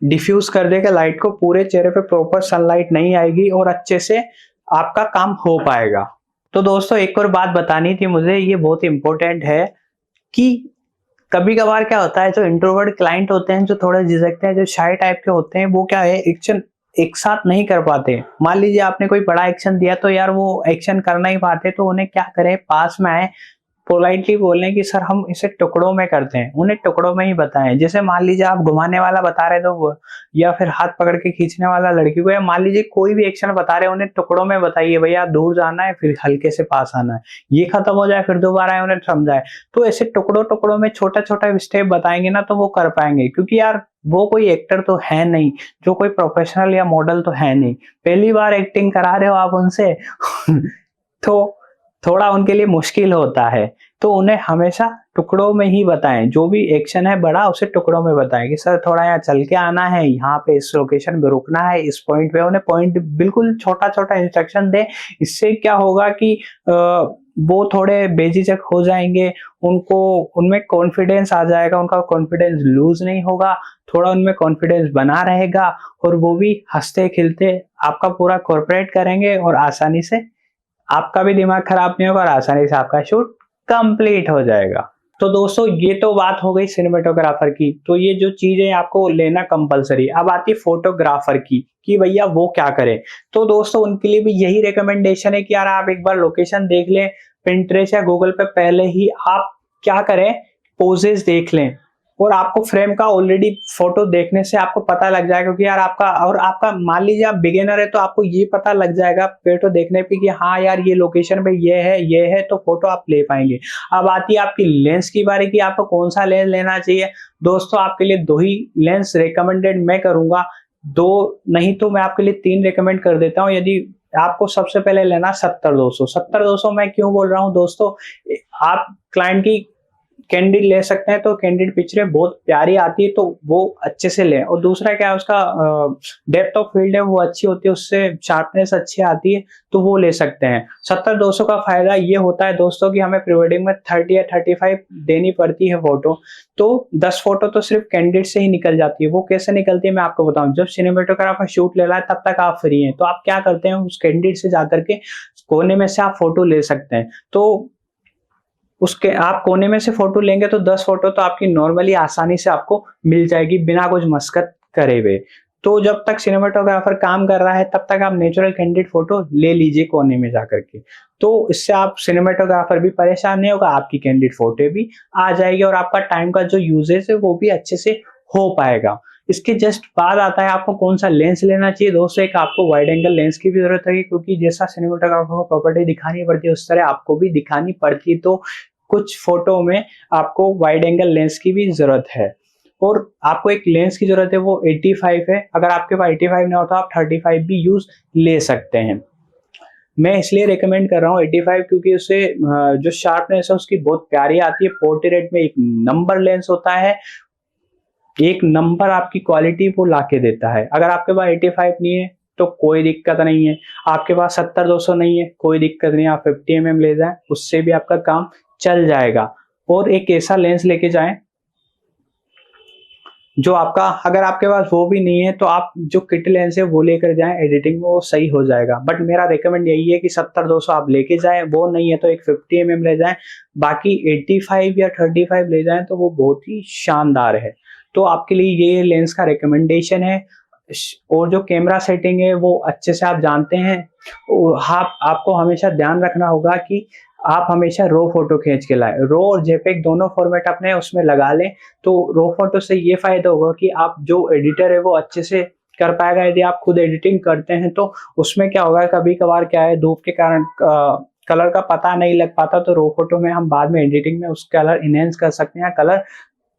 डिफ्यूज कर देगा लाइट को, पूरे चेहरे पे प्रॉपर सनलाइट नहीं आएगी और अच्छे से आपका काम हो पाएगा। तो दोस्तों एक और बात बतानी थी मुझे, ये बहुत इंपॉर्टेंट है कि कभी कभार क्या होता है, जो इंट्रोवर्ट क्लाइंट होते हैं, जो थोड़े झिझकते हैं, जो शाय टाइप के होते हैं, वो क्या है एक्शन एक साथ नहीं कर पाते। मान लीजिए आपने कोई बड़ा एक्शन दिया तो यार वो एक्शन कर नहीं पाते, तो उन्हें क्या करें, पास में आए, पोलाइटली बोलने कि सर हम इसे टुकड़ों में करते हैं, उन्हें टुकड़ों में ही बताएं। जैसे मान लीजिए आप घुमाने वाला बता रहे तो, या फिर हाथ पकड़ के खींचने वाला लड़की को, या मान लीजिए कोई भी एक्शन बता रहे हैं, उन्हें टुकड़ों में बताइए, भैया दूर जाना है फिर हल्के से पास आना है, ये खत्म हो जाए फिर दोबारा उन्हें समझाए। तो ऐसे टुकड़ों टुकड़ों में छोटा छोटा स्टेप बताएंगे ना, तो वो कर पाएंगे, क्योंकि यार वो कोई एक्टर तो है नहीं, जो कोई प्रोफेशनल या मॉडल तो है नहीं, पहली बार एक्टिंग करा रहे हो आप उनसे तो थोड़ा उनके लिए मुश्किल होता है। तो उन्हें हमेशा टुकड़ों में ही बताएं, जो भी एक्शन है बड़ा उसे टुकड़ों में बताएं कि सर थोड़ा यहाँ चल के आना है, यहाँ पे इस लोकेशन पे रुकना है, इस पॉइंट पे, उन्हें पॉइंट बिल्कुल छोटा छोटा इंस्ट्रक्शन दें। इससे क्या होगा कि वो थोड़े बेझिझक हो जाएंगे, उनको उनमें कॉन्फिडेंस आ जाएगा, उनका कॉन्फिडेंस लूज नहीं होगा, थोड़ा उनमें कॉन्फिडेंस बना रहेगा, और वो भी हंसते खिलते आपका पूरा कॉर्पोरेट करेंगे, और आसानी से आपका भी दिमाग खराब नहीं होगा और आसानी से आपका शूट कंप्लीट हो जाएगा। तो दोस्तों ये तो बात हो गई सिनेमेटोग्राफर की, तो ये जो चीजें आपको लेना कंपलसरी। अब आती है फोटोग्राफर की कि भैया वो क्या करे। तो दोस्तों उनके लिए भी यही रिकमेंडेशन है कि यार आप एक बार लोकेशन देख लें, पिंटरेस्ट या गूगल पे पहले ही आप क्या करें, पोजेस देख लें, और आपको फ्रेम का ऑलरेडी फोटो देखने से आपको पता लग जाएगा, क्योंकि यार आपका मान लीजिए आप बिगिनर है तो आपको ये पता लग जाएगा फोटो देखने पे कि हाँ यार ये लोकेशन पे ये है, तो फोटो आप ले पाएंगे। अब आती है आपकी लेंस की बारी कि आपको कौन सा लेंस लेना चाहिए। दोस्तों आपके लिए 2 ही लेंस रिकमेंडेड मैं करूंगा, 2 नहीं तो मैं आपके लिए 3 रिकमेंड कर देता हूँ। यदि आपको सबसे पहले लेना 70-200 मैं क्यों बोल रहा हूँ दोस्तों, आप क्लाइंट की कैंडिड ले सकते हैं, तो कैंडिड पिक्चरें बहुत प्यारी आती है, तो वो अच्छे से लें। और दूसरा क्या है, उसका डेप्थ ऑफ फील्ड है वो अच्छी होती है, उससे शार्पनेस अच्छी आती है, तो वो ले सकते हैं। 70-200 का फायदा ये होता है दोस्तों कि हमें प्री वेडिंग में 30 या 35 देनी पड़ती है फोटो, तो 10 फोटो तो सिर्फ कैंडिड से ही निकल जाती है। वो कैसे निकलती है मैं आपको बताऊं, जब सिनेमेटोग्राफर शूट ले रहा है तब तक आप फ्री हैं, तो आप क्या करते हैं, उस कैंडिड से जाकर के कोने में से आप फोटो ले सकते हैं। तो उसके आप कोने में से फोटो लेंगे तो 10 फोटो तो आपकी नॉर्मली आसानी से आपको मिल जाएगी बिना कुछ मशक्कत करे हुए। तो जब तक सिनेमेटोग्राफर काम कर रहा है तब तक आप नेचुरल कैंडिड फोटो ले लीजिए कोने में जाकर के, तो इससे आप सिनेमेटोग्राफर भी परेशान नहीं होगा, आपकी कैंडिड फोटो भी आ जाएगी, और आपका टाइम का जो यूजेज है वो भी अच्छे से हो पाएगा। इसके जस्ट बाद आता है आपको कौन सा लेंस लेना चाहिए। दोस्तों एक आपको वाइड एंगल लेंस की भी जरूरत है, क्योंकि जैसा सिनेमेटोग्राफर को प्रॉपर्टी दिखानी पड़ती है उस तरह आपको भी दिखानी पड़ती है, तो कुछ फोटो में आपको वाइड एंगल लेंस की भी जरूरत है। और आपको एक लेंस की जरूरत है, वो 85 है, अगर आपके पास 85 ना हो तो आप 35 भी यूज ले सकते हैं। मैं इसलिए रिकमेंड कर रहा हूँ 85, क्योंकि उससे जो शार्पनेस है उसकी बहुत प्यारी आती है। पोर्ट्रेट में एक नंबर लेंस होता है, एक नंबर आपकी क्वालिटी वो लाके देता है। अगर आपके पास 85 नहीं है तो कोई दिक्कत नहीं है, आपके पास 70-200 नहीं है कोई दिक्कत नहीं है, आप 50 mm ले जाएं, उससे भी आपका काम चल जाएगा। और एक ऐसा लेंस लेके जाएं जो आपका, अगर आपके पास वो भी नहीं है तो आप जो किट लेंस है वो लेकर जाएं, एडिटिंग में वो सही हो जाएगा। बट मेरा रिकमेंड यही है कि 70-200 आप लेके जाएं, वो नहीं है तो एक 50 mm ले जाएं, बाकी 85 या 35 ले जाएं तो वो बहुत ही शानदार है। तो आपके लिए ये लेंस का रिकमेंडेशन है। और जो कैमरा सेटिंग है वो अच्छे से आप जानते हैं। आपको हमेशा ध्यान रखना होगा कि आप हमेशा रो फोटो खींच के लाएं। रो और जेपेग दोनों फॉर्मेट अपने उसमें लगा लें, तो रो फोटो से ये फायदा होगा कि आप जो एडिटर है वो अच्छे से कर पाएगा। यदि आप खुद एडिटिंग करते हैं तो उसमें क्या होगा, कभी कभार क्या है, धूप के कारण कलर का पता नहीं लग पाता, तो रो फोटो में हम बाद में एडिटिंग में उस कलर इनहेंस कर सकते हैं, कलर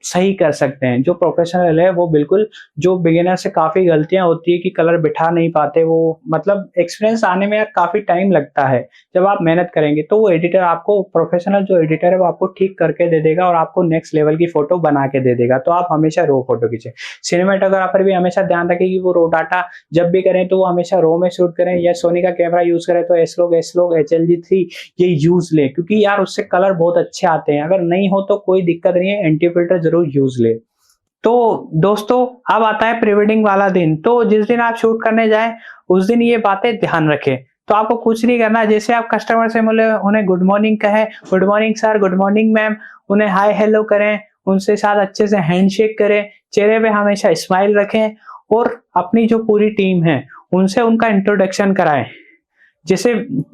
सही कर सकते हैं। जो प्रोफेशनल है वो बिल्कुल, जो बिगिनर से काफी गलतियां होती है कि कलर बिठा नहीं पाते, वो मतलब एक्सपीरियंस आने में काफी टाइम लगता है। जब आप मेहनत करेंगे तो वो एडिटर आपको, प्रोफेशनल जो एडिटर है वो आपको ठीक करके दे देगा और आपको नेक्स्ट लेवल की फोटो बना के दे देगा। तो आप हमेशा रो फोटो खींचे। सिनेमेटोग्राफर भी हमेशा ध्यान रखे कि वो रो डाटा जब भी करें तो वो हमेशा रो में शूट करें, या सोनी का कैमरा यूज करें तो एस-लॉग HLG3 ये यूज ले, क्योंकि यार उससे कलर बहुत अच्छे आते हैं। अगर नहीं हो तो कोई दिक्कत नहीं है, एंटी फिल्टर जरूर यूज ले। तो दोस्तों अब आता है प्री वेडिंग वाला दिन। तो जिस दिन आप शूट करने जाएं उस दिन ये बातें ध्यान रखें। तो आपको कुछ नहीं करना, जैसे आप कस्टमर से मिले उन्हें गुड मॉर्निंग कहें, good morning sir, good morning ma'am, उन्हें हाय हेलो करें, उनसे साथ अच्छे से हैंडशेक करें, चेहरे पे हमेशा स्माइल रखें और अपनी जो पूरी टीम है उनसे उनका इंट्रोडक्शन कराएं। जैसे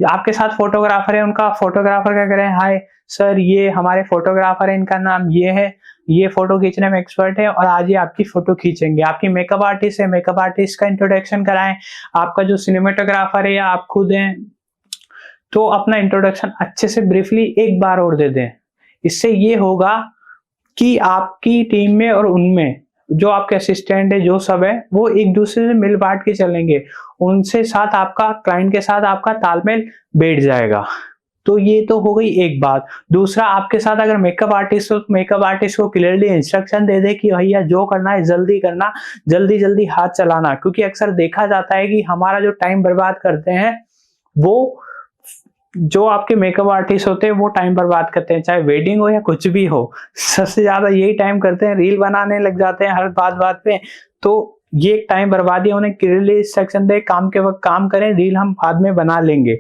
आपके साथ फोटोग्राफर है, उनका फोटोग्राफर क्या करें, हाय सर ये हमारे फोटोग्राफर है, इनका नाम ये है, ये फोटो खींचने में एक्सपर्ट है और आज ये आपकी फोटो खींचेंगे। आपकी मेकअप आर्टिस्ट है, मेकअप आर्टिस्ट का इंट्रोडक्शन कराएं। आपका जो सिनेमेटोग्राफर है या आप खुद हैं तो अपना इंट्रोडक्शन अच्छे से ब्रीफली एक बार और दे दें। इससे ये होगा कि आपकी टीम में और उनमें जो आपके असिस्टेंट है, जो सब है, वो एक दूसरे से मिल बांट के चलेंगे, उनसे साथ आपका, क्लाइंट के साथ आपका तालमेल बैठ जाएगा। तो ये तो हो गई एक बात। दूसरा, आपके साथ अगर मेकअप आर्टिस्ट हो तो मेकअप आर्टिस्ट को क्लियरली इंस्ट्रक्शन दे दे कि भैया जो करना है जल्दी करना, जल्दी जल्दी हाथ चलाना। क्योंकि अक्सर देखा जाता है कि हमारा जो टाइम बर्बाद करते हैं वो जो आपके मेकअप आर्टिस्ट होते हैं वो टाइम बर्बाद करते हैं, चाहे वेडिंग हो या कुछ भी हो। सबसे ज्यादा यही टाइम करते हैं, रील बनाने लग जाते हैं हर बात बात पे। तो ये टाइम बर्बादी, उन्हें क्लियरली इंस्ट्रक्शन दे, काम के वक्त काम करें, रील हम बाद में बना लेंगे।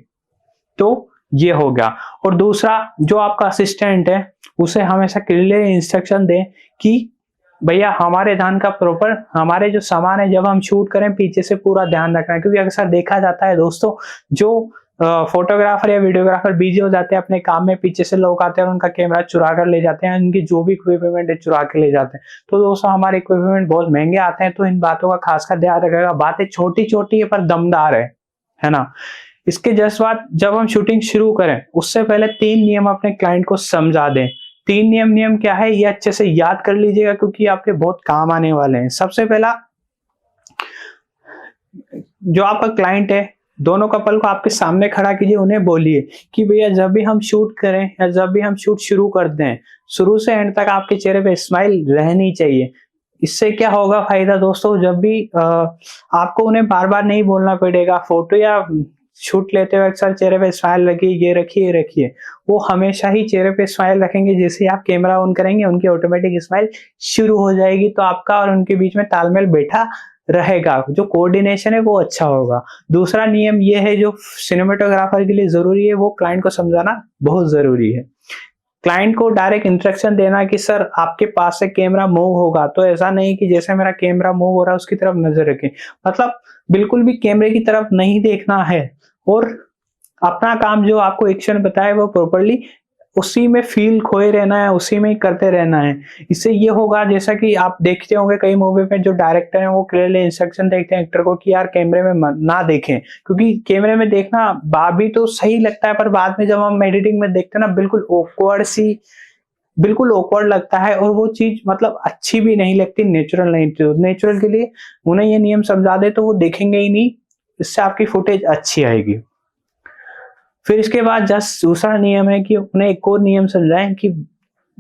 तो ये हो गया। और दूसरा, जो आपका असिस्टेंट है उसे हमेशा क्लियरली इंस्ट्रक्शन दें कि भैया हमारे ध्यान का प्रॉपर, हमारे जो सामान है जब हम शूट करें पीछे से पूरा ध्यान रखना है। क्योंकि अक्सर देखा जाता है दोस्तों, जो फोटोग्राफर या वीडियोग्राफर बिजी हो जाते हैं अपने काम में, पीछे से लोग आते हैं और उनका कैमरा चुरा कर ले जाते हैं, उनकी जो भी इक्विपमेंट है चुरा के ले जाते हैं। तो दोस्तों हमारे इक्विपमेंट बहुत महंगे आते हैं, तो इन बातों का खासकर ध्यान रखेगा। बातें छोटी छोटी है पर दमदार है ना। इसके जस्ट बाद जब हम शूटिंग शुरू करें उससे पहले 3 नियम अपने क्लाइंट को समझा दें। 3 नियम क्या है ये अच्छे से याद कर लीजिएगा, क्योंकि आपके बहुत काम आने वाले हैं। सबसे पहला, जो आपका क्लाइंट है, दोनों कपल को आपके सामने खड़ा कीजिए, उन्हें बोलिए कि भैया जब भी हम शूट करें या जब भी हम शूट शुरू करते हैं, शुरू से एंड तक आपके चेहरे पे स्माइल रहनी चाहिए। इससे क्या होगा फायदा दोस्तों, जब भी आपको उन्हें बार बार नहीं बोलना पड़ेगा, फोटो या शूट लेते हुए अक्सर चेहरे पे स्माइल रखिए, ये रखिए, ये रखिए। वो हमेशा ही चेहरे पे स्माइल रखेंगे। जैसे आप कैमरा ऑन करेंगे उनकी ऑटोमेटिक स्माइल शुरू हो जाएगी, तो आपका और उनके बीच में तालमेल बैठा रहेगा, जो कोऑर्डिनेशन है वो अच्छा होगा। दूसरा नियम ये है जो सिनेमेटोग्राफर के लिए जरूरी है, वो क्लाइंट को समझाना बहुत जरूरी है। क्लाइंट को डायरेक्ट इंस्ट्रक्शन देना कि सर आपके पास से कैमरा मूव होगा, तो ऐसा नहीं कि जैसे मेरा कैमरा मूव हो रहा है उसकी तरफ नजर रखें। मतलब बिल्कुल भी कैमरे की तरफ नहीं देखना है और अपना काम जो आपको एक्शन बताए वो प्रॉपर्ली उसी में फील खोए रहना है, उसी में ही करते रहना है। इससे ये होगा, जैसा कि आप देखते होंगे कई मूवी में जो डायरेक्टर हैं वो क्लियरली इंस्ट्रक्शन देखते हैं एक्टर को कि यार कैमरे में ना देखें, क्योंकि कैमरे में देखना भी तो सही लगता है पर बाद में जब हम एडिटिंग में देखते हैं ना बिल्कुल ऑकवर्ड लगता है और वो चीज मतलब अच्छी भी नहीं लगती, नेचुरल नहीं। तो नेचुरल के लिए उन्हें ये नियम समझा दे तो वो देखेंगे ही नहीं, इससे आपकी फुटेज अच्छी आएगी। फिर इसके बाद जस्ट दूसरा नियम है कि उन्हें एक और नियम समझाएं कि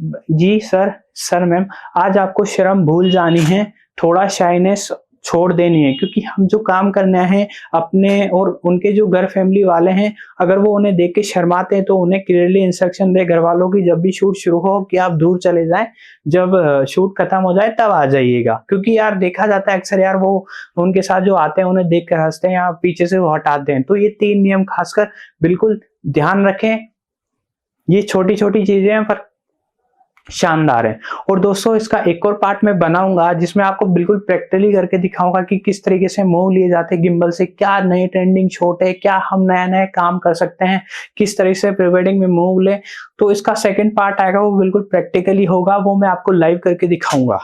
जी सर, सर मैम, आज आपको शर्म भूल जानी है, थोड़ा शाइनेस छोड़ देनी है, क्योंकि हम जो काम करने आए हैं अपने और उनके जो घर फैमिली वाले हैं, अगर वो उन्हें देख के शर्माते हैं तो उन्हें क्लियरली इंस्ट्रक्शन दें घर वालों की, जब भी शूट शुरू हो कि आप दूर चले जाएं, जब शूट खत्म हो जाए तब आ जाइएगा। क्योंकि यार देखा जाता है अक्सर यार वो उनके साथ जो आते हैं उन्हें देख कर हंसते हैं या पीछे से वो हटाते हैं। तो ये 3 नियम खासकर बिल्कुल ध्यान रखें। ये छोटी-छोटी चीजें हैं पर शानदार है। और दोस्तों इसका एक और पार्ट मैं बनाऊंगा जिसमें आपको बिल्कुल प्रैक्टिकली करके दिखाऊंगा कि किस तरीके से मूव लिए जाते हैं गिम्बल से, क्या नए ट्रेंडिंग शॉट है, क्या हम नया-नया काम कर सकते हैं, किस तरह से प्री वेडिंग में मूव ले। तो इसका सेकंड पार्ट आएगा, वो बिल्कुल प्रैक्टिकली होगा, वो मैं आपको लाइव करके दिखाऊंगा।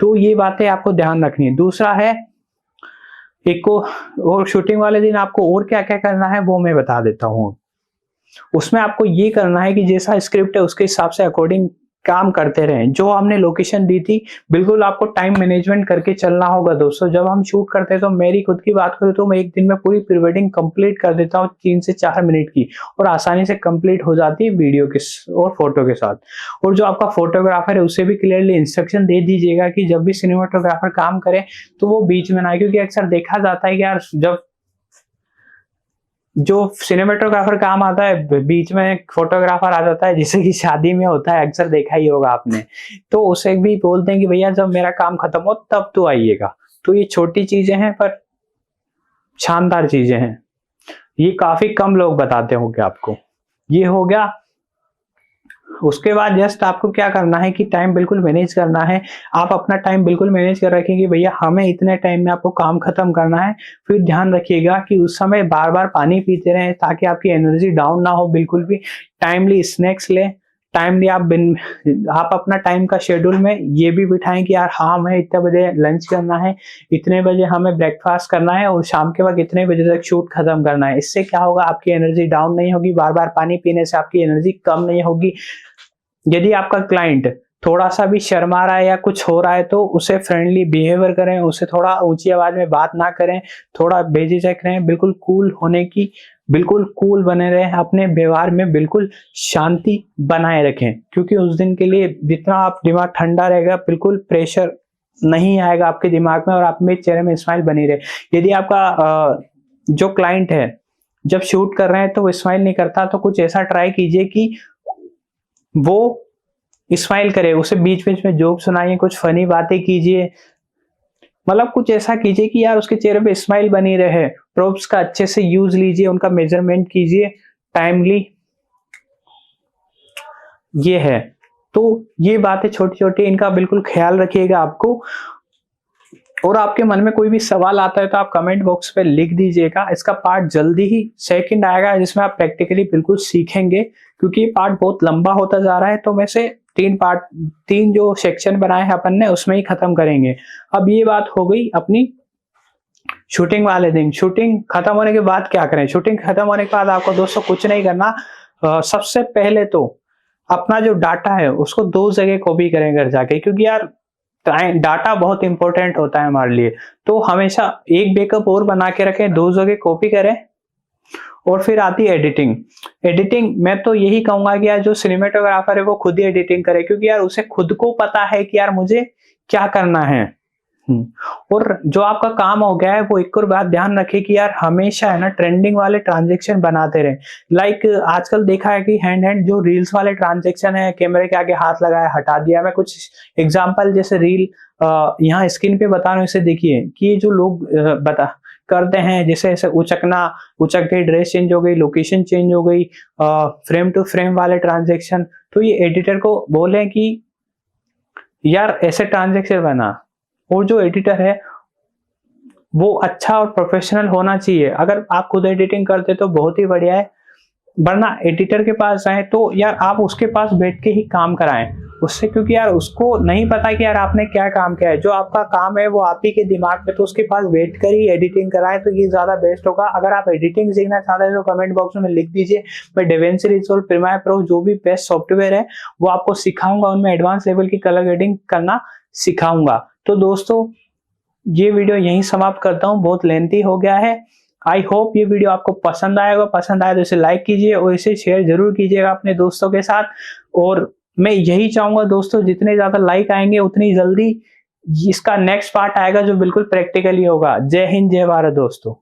तो ये बातें आपको ध्यान रखनी है। दूसरा है एक और शूटिंग वाले दिन आपको और क्या-क्या करना है वो मैं बता देता हूँ। उसमें आपको ये करना है कि जैसा स्क्रिप्ट है उसके हिसाब से अकॉर्डिंग काम करते रहें। जो हमने लोकेशन दी थी बिल्कुल आपको टाइम मैनेजमेंट करके चलना होगा दोस्तों। जब हम शूट करते हैं तो मेरी खुद की बात करूँ तो मैं एक दिन में पूरी प्री वेडिंग कंप्लीट कर देता हूँ 3 से 4 मिनट की, और आसानी से कंप्लीट हो जाती है वीडियो के और फोटो के साथ। और जो आपका फोटोग्राफर है उसे भी क्लियरली इंस्ट्रक्शन दे दीजिएगा कि जब भी सिनेमाटोग्राफर काम करे तो वो बीच में ना आए, क्योंकि अक्सर देखा जाता है कि यार जब जो सिनेमेटोग्राफर काम आता है बीच में फोटोग्राफर आ जाता है, जैसे कि शादी में होता है, अक्सर देखा ही होगा आपने। तो उसे भी बोलते हैं कि भैया जब मेरा काम खत्म हो तब तो आइएगा। तो ये छोटी चीजें हैं पर शानदार चीजें हैं, ये काफी कम लोग बताते होंगे आपको। ये हो गया। उसके बाद जस्ट आपको क्या करना है कि टाइम बिल्कुल मैनेज करना है। आप अपना टाइम बिल्कुल मैनेज कर रखें कि भैया हमें इतने टाइम में आपको काम खत्म करना है। फिर ध्यान रखिएगा कि उस समय बार बार पानी पीते रहें ताकि आपकी एनर्जी डाउन ना हो बिल्कुल भी। टाइमली स्नैक्स लें, टाइमली आप अपना टाइम का शेड्यूल में ये भी बिठाएं कि यार हाँ हमें इतने बजे लंच करना है, इतने बजे हमें ब्रेकफास्ट करना है और शाम के वक्त इतने बजे तक शूट खत्म करना है। इससे क्या होगा, आपकी एनर्जी डाउन नहीं होगी, बार बार पानी पीने से आपकी एनर्जी कम नहीं होगी। यदि आपका क्लाइंट थोड़ा सा भी शर्मा रहा है या कुछ हो रहा है तो उसे फ्रेंडली बिहेवियर करें, उसे थोड़ा ऊंची आवाज में बात ना करें, थोड़ा बेझिझक रहें, बिल्कुल कूल होने की, बिल्कुल कूल बने रहें, अपने व्यवहार में बिल्कुल शांति बनाए रखें। क्योंकि उस दिन के लिए जितना आप दिमाग ठंडा रहेगा बिल्कुल प्रेशर नहीं आएगा आपके दिमाग में और आप में चेहरे में स्माइल बनी रहे। यदि आपका जो क्लाइंट है जब शूट कर रहे हैं तो वो स्माइल नहीं करता तो कुछ ऐसा ट्राई कीजिए कि वो स्माइल करे, उसे बीच बीच में जोक सुनाइए, कुछ फनी बातें कीजिए, मतलब कुछ ऐसा कीजिए कि यार उसके चेहरे पे स्माइल बनी रहे। प्रोप्स का अच्छे से यूज लीजिए, उनका मेजरमेंट कीजिए टाइमली। ये है, तो ये बातें छोटी छोटी, इनका बिल्कुल ख्याल रखिएगा आपको। और आपके मन में कोई भी सवाल आता है तो आप कमेंट बॉक्स पे लिख दीजिएगा। इसका पार्ट जल्दी ही सेकंड आएगा जिसमें आप प्रैक्टिकली बिल्कुल सीखेंगे, क्योंकि ये पार्ट बहुत लंबा होता जा रहा है। तो मैं से 3 जो सेक्शन बनाए हैं अपन ने उसमें ही खत्म करेंगे। अब ये बात हो गई अपनी शूटिंग वाले दिन। शूटिंग खत्म होने के बाद क्या करें? शूटिंग खत्म होने के बाद आपको दोस्तों कुछ नहीं करना। सबसे पहले तो अपना जो डाटा है उसको 2 जगह कॉपी करें घर जाके, क्योंकि यार डाटा बहुत इंपॉर्टेंट होता है हमारे लिए। तो हमेशा एक बैकअप और बना के रखें, 2 जगह कॉपी करें। और फिर आती है एडिटिंग। एडिटिंग मैं तो यही कहूंगा कि यार जो सिनेमेटोग्राफर है वो खुद ही एडिटिंग करे, क्योंकि यार उसे खुद को पता है कि यार मुझे क्या करना है। और जो आपका काम हो गया है वो एक और बात ध्यान रखे कि यार हमेशा है ना ट्रेंडिंग वाले ट्रांजेक्शन बनाते रहे। लाइक आजकल देखा है कि हैंड जो रील्स वाले ट्रांजेक्शन है, कैमरे के आगे हाथ लगाया हटा दिया। मैं कुछ एग्जांपल जैसे रील यहाँ स्क्रीन पे बता रहा हूँ, इसे देखिए कि ये जो लोग करते हैं, जैसे ऐसे उचक गई, ड्रेस चेंज हो गई, लोकेशन चेंज हो गई, फ्रेम टू फ्रेम वाले ट्रांजेक्शन। तो ये एडिटर को बोले कि यार ऐसे ट्रांजेक्शन बना। और जो एडिटर है वो अच्छा और प्रोफेशनल होना चाहिए। अगर आप खुद एडिटिंग करते तो बहुत ही बढ़िया है, वरना एडिटर के पास जाए तो यार आप उसके पास बैठ के ही काम कराएं उससे, क्योंकि यार उसको नहीं पता कि यार आपने क्या काम किया है। जो आपका काम है वो आप ही के दिमाग में, तो उसके पास बैठ कर ही एडिटिंग कराएं तो ये ज्यादा बेस्ट होगा। अगर आप एडिटिंग सीखना चाहते हैं तो कमेंट बॉक्स में लिख दीजिए। मैं डेविंसी रिजॉल्व, प्रीमियर प्रो जो भी बेस्ट सॉफ्टवेयर है वो आपको सिखाऊंगा, उनमें एडवांस लेवल की कलर ग्रेडिंग करना सिखाऊंगा। तो दोस्तों ये वीडियो यहीं समाप्त करता हूँ, बहुत लेंथी हो गया है। आई होप ये वीडियो आपको पसंद आएगा। पसंद आए तो इसे लाइक कीजिए और इसे शेयर जरूर कीजिएगा अपने दोस्तों के साथ। और मैं यही चाहूंगा दोस्तों, जितने ज्यादा लाइक आएंगे उतनी जल्दी इसका नेक्स्ट पार्ट आएगा जो बिल्कुल प्रैक्टिकली होगा। जय हिंद, जय भारत दोस्तों।